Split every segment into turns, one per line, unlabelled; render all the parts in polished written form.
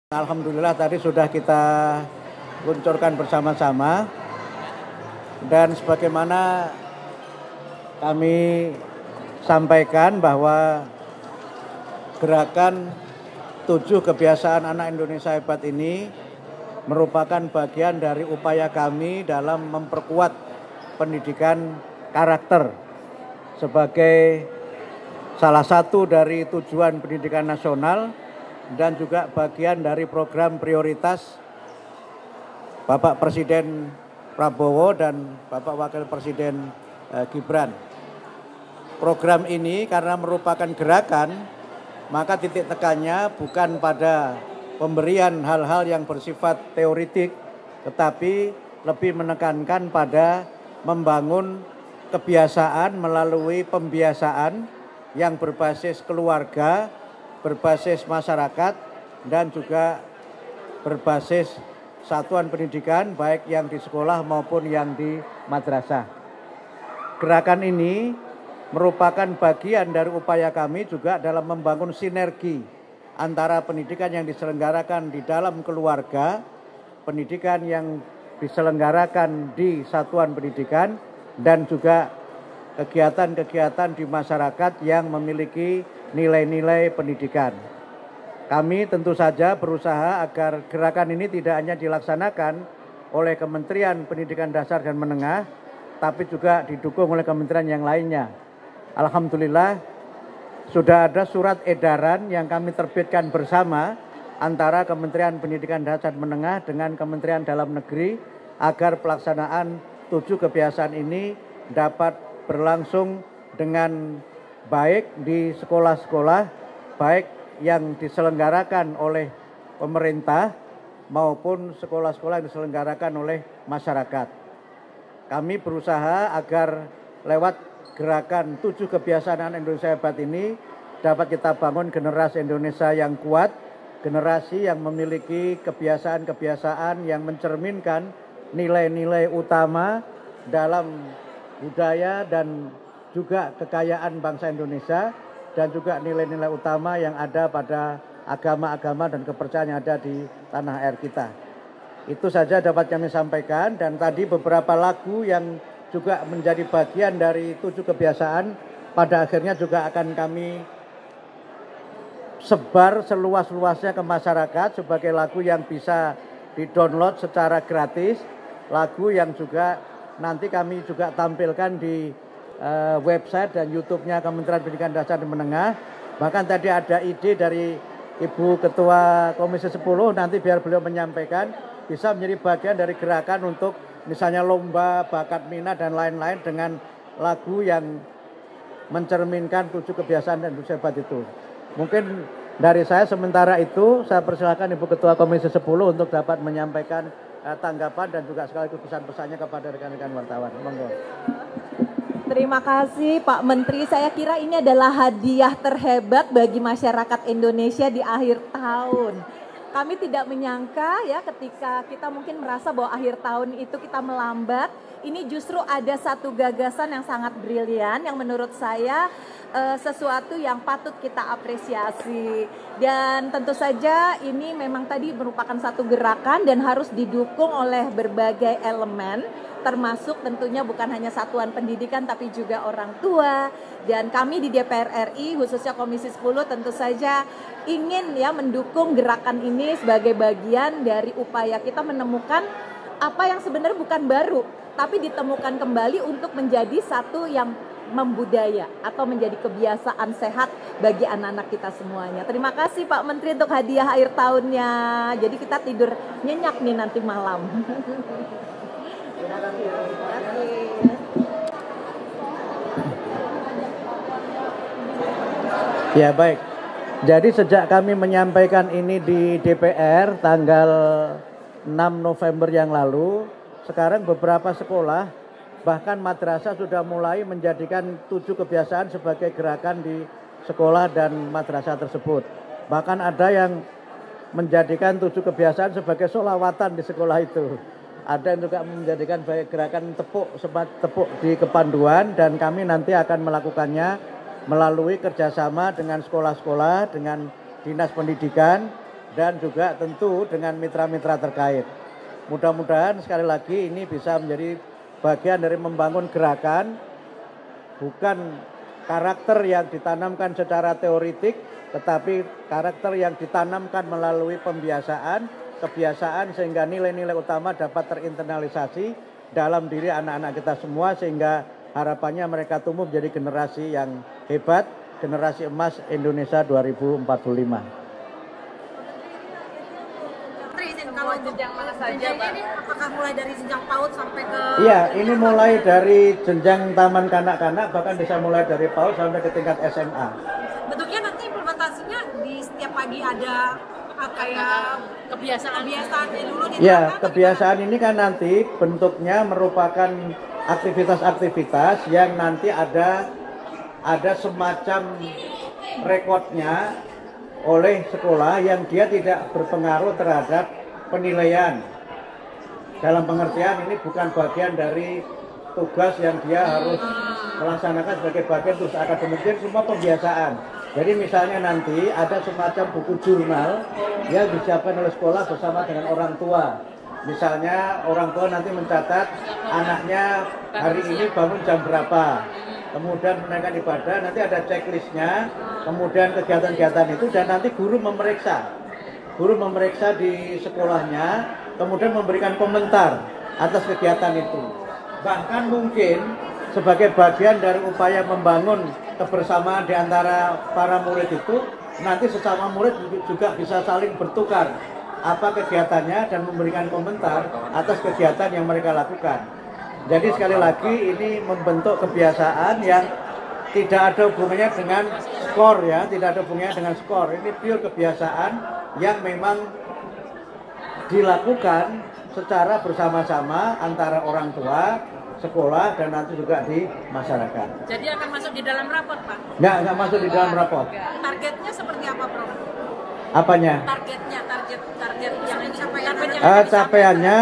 Alhamdulillah tadi sudah kita luncurkan bersama-sama dan sebagaimana kami sampaikan bahwa gerakan 7 kebiasaan anak Indonesia hebat ini merupakan bagian dari upaya kami dalam memperkuat pendidikan karakter sebagai salah satu dari tujuan pendidikan nasional dan juga bagian dari program prioritas Bapak Presiden Prabowo dan Bapak Wakil Presiden Gibran. Program ini karena merupakan gerakan, maka titik tekannya bukan pada pemberian hal-hal yang bersifat teoritik, tetapi lebih menekankan pada membangun kebiasaan melalui pembiasaan yang berbasis keluarga, berbasis masyarakat, dan juga berbasis satuan pendidikan baik yang di sekolah maupun yang di madrasah. Gerakan ini merupakan bagian dari upaya kami juga dalam membangun sinergi antara pendidikan yang diselenggarakan di dalam keluarga, pendidikan yang diselenggarakan di satuan pendidikan, dan juga kegiatan-kegiatan di masyarakat yang memiliki nilai-nilai pendidikan. Kami tentu saja berusaha agar gerakan ini tidak hanya dilaksanakan oleh Kementerian Pendidikan Dasar dan Menengah, tapi juga didukung oleh kementerian yang lainnya. Alhamdulillah sudah ada surat edaran yang kami terbitkan bersama antara Kementerian Pendidikan Dasar dan Menengah dengan Kementerian Dalam Negeri agar pelaksanaan 7 kebiasaan ini dapat berlangsung dengan baik di sekolah-sekolah, baik yang diselenggarakan oleh pemerintah maupun sekolah-sekolah yang diselenggarakan oleh masyarakat. Kami berusaha agar lewat gerakan 7 kebiasaan anak Indonesia hebat ini dapat kita bangun generasi Indonesia yang kuat, generasi yang memiliki kebiasaan-kebiasaan yang mencerminkan nilai-nilai utama dalam budaya dan juga kekayaan bangsa Indonesia, dan juga nilai-nilai utama yang ada pada agama-agama dan kepercayaan yang ada di tanah air kita. Itu saja dapat kami sampaikan, dan tadi beberapa lagu yang juga menjadi bagian dari 7 kebiasaan pada akhirnya juga akan kami sebar seluas-luasnya ke masyarakat sebagai lagu yang bisa di-download secara gratis, lagu yang juga nanti kami juga tampilkan di website dan YouTube-nya Kementerian Pendidikan Dasar dan Menengah. Bahkan tadi ada ide dari Ibu Ketua Komisi 10, nanti biar beliau menyampaikan, bisa menjadi bagian dari gerakan untuk misalnya lomba bakat minat dan lain-lain dengan lagu yang mencerminkan 7 kebiasaan dan Indonesia hebat itu. Mungkin dari saya sementara itu, saya persilakan Ibu Ketua Komisi 10 untuk dapat menyampaikan tanggapan dan juga sekaligus pesan-pesannya kepada rekan-rekan wartawan. Monggo.
Terima kasih Pak Menteri, saya kira ini adalah hadiah terhebat bagi masyarakat Indonesia di akhir tahun. Kami tidak menyangka ya ketika kita mungkin merasa bahwa akhir tahun itu kita melambat, ini justru ada satu gagasan yang sangat brilian yang menurut saya sesuatu yang patut kita apresiasi. Dan tentu saja ini memang tadi merupakan satu gerakan dan harus didukung oleh berbagai elemen, termasuk tentunya bukan hanya satuan pendidikan tapi juga orang tua. Dan kami di DPR RI khususnya Komisi 10 tentu saja ingin ya mendukung gerakan ini sebagai bagian dari upaya kita menemukan apa yang sebenarnya bukan baru tapi ditemukan kembali untuk menjadi satu yang membudaya atau menjadi kebiasaan sehat bagi anak-anak kita semuanya. Terima kasih Pak Menteri untuk hadiah akhir tahunnya. Jadi kita tidur nyenyak nih nanti malam. Terima kasih.
Ya baik, jadi sejak kami menyampaikan ini di DPR tanggal 6 November yang lalu, sekarang beberapa sekolah bahkan madrasah sudah mulai menjadikan 7 kebiasaan sebagai gerakan di sekolah dan madrasah tersebut. Bahkan ada yang menjadikan 7 kebiasaan sebagai sholawatan di sekolah itu. Ada yang juga menjadikan sebagai gerakan tepuk di kepanduan, dan kami nanti akan melakukannya melalui kerjasama dengan sekolah-sekolah, dengan dinas pendidikan, dan juga tentu dengan mitra-mitra terkait. Mudah-mudahan sekali lagi ini bisa menjadi bagian dari membangun gerakan, bukan karakter yang ditanamkan secara teoritik, tetapi karakter yang ditanamkan melalui pembiasaan, kebiasaan, sehingga nilai-nilai utama dapat terinternalisasi dalam diri anak-anak kita semua, sehingga harapannya mereka tumbuh menjadi generasi yang hebat, generasi emas Indonesia 2045.
Kalau jenjang mana saja, Pak? Ini apakah mulai dari jenjang PAUD sampai ke...
Iya, ini mulai dari jenjang taman kanak-kanak, bahkan bisa mulai dari PAUD sampai ke tingkat SMA.
Bentuknya nanti implementasinya di setiap pagi ada kayak kebiasaan dulu di
ya, kebiasaan ini kan nanti bentuknya merupakan aktivitas-aktivitas yang nanti ada semacam rekodnya oleh sekolah yang dia tidak berpengaruh terhadap penilaian. Dalam pengertian ini bukan bagian dari tugas yang dia harus melaksanakan sebagai bagian tugas akademik, semua pembiasaan. Jadi misalnya nanti ada semacam buku jurnal yang disiapkan oleh sekolah bersama dengan orang tua. Misalnya orang tua nanti mencatat anaknya hari ini bangun jam berapa, kemudian menunaikan ibadah, nanti ada checklistnya, kemudian kegiatan-kegiatan itu, dan nanti guru memeriksa di sekolahnya, kemudian memberikan komentar atas kegiatan itu. Bahkan mungkin sebagai bagian dari upaya membangun kebersamaan di antara para murid itu, nanti sesama murid juga bisa saling bertukar apa kegiatannya dan memberikan komentar atas kegiatan yang mereka lakukan. Jadi sekali lagi ini membentuk kebiasaan yang tidak ada hubungannya dengan skor, ya, tidak ada hubungannya dengan skor. Ini pure kebiasaan yang memang dilakukan secara bersama-sama antara orang tua, sekolah, dan nanti juga di masyarakat.
Jadi akan masuk di dalam rapot, Pak?
Nggak masuk di dalam rapot.
Targetnya seperti apa, Prof?
Apanya?
Target yang disampaikan.
Capaiannya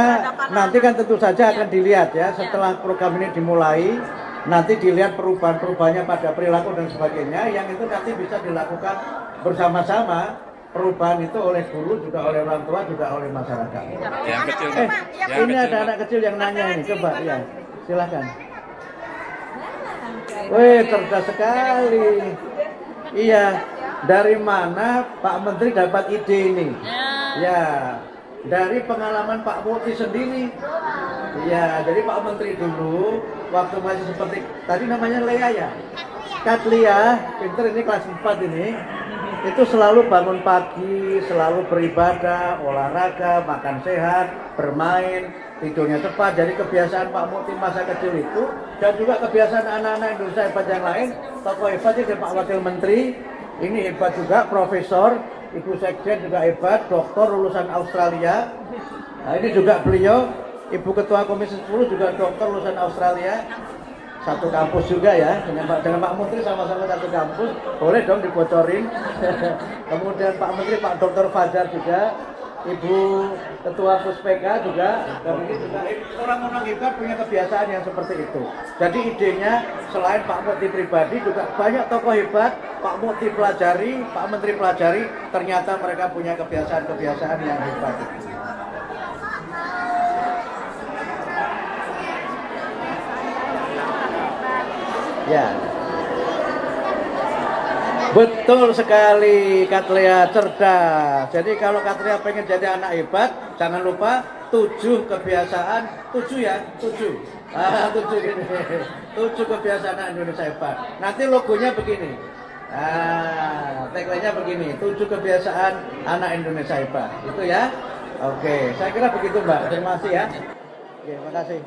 nanti kan tentu saja akan dilihat, ya, setelah program ini dimulai, nanti dilihat perubahan-perubahannya pada perilaku dan sebagainya, yang itu nanti bisa dilakukan bersama-sama. Perubahan itu oleh guru, juga oleh orang tua, juga oleh masyarakat.
Yang kecil,
ini ada anak kecil yang nanya ini, coba ya, silakan. Wih, cerdas sekali. Iya, dari mana Pak Menteri dapat ide ini? Ya, dari pengalaman Pak Muti sendiri. Ya, jadi Pak Menteri dulu waktu masih seperti tadi namanya Lea, ya, Katlia, pinter ini kelas 4 ini. Itu selalu bangun pagi, selalu beribadah, olahraga, makan sehat, bermain, tidurnya tepat. Jadi kebiasaan Pak Muti masa kecil itu, dan juga kebiasaan anak-anak Indonesia hebat yang lain, tokoh hebatnya dari Pak Wakil Menteri, ini hebat juga, Profesor, Ibu Sekjen juga hebat, doktor lulusan Australia. Nah, ini juga beliau, Ibu Ketua Komisi 10 juga doktor lulusan Australia. Satu kampus juga, ya, dengan Pak Menteri sama-sama satu kampus, boleh dong dibocorin. Kemudian Pak Menteri, Pak Dr. Fajar juga, Ibu Ketua Puspeka juga, dan ini juga orang-orang hebat punya kebiasaan yang seperti itu. Jadi idenya selain Pak Muti pribadi, juga banyak tokoh hebat, Pak Muti pelajari, Pak Menteri pelajari, ternyata mereka punya kebiasaan-kebiasaan yang hebat. Ya, betul sekali, Katlia, cerdas. Jadi kalau Katlia pengen jadi anak hebat, jangan lupa 7 kebiasaan, 7 ya, 7. 7 gini. 7 kebiasaan anak Indonesia hebat. Nanti logonya begini. Tagline-nya begini, 7 kebiasaan anak Indonesia hebat. Itu ya. Oke, saya kira begitu, Mbak. Terima kasih, ya. Oke, terima kasih.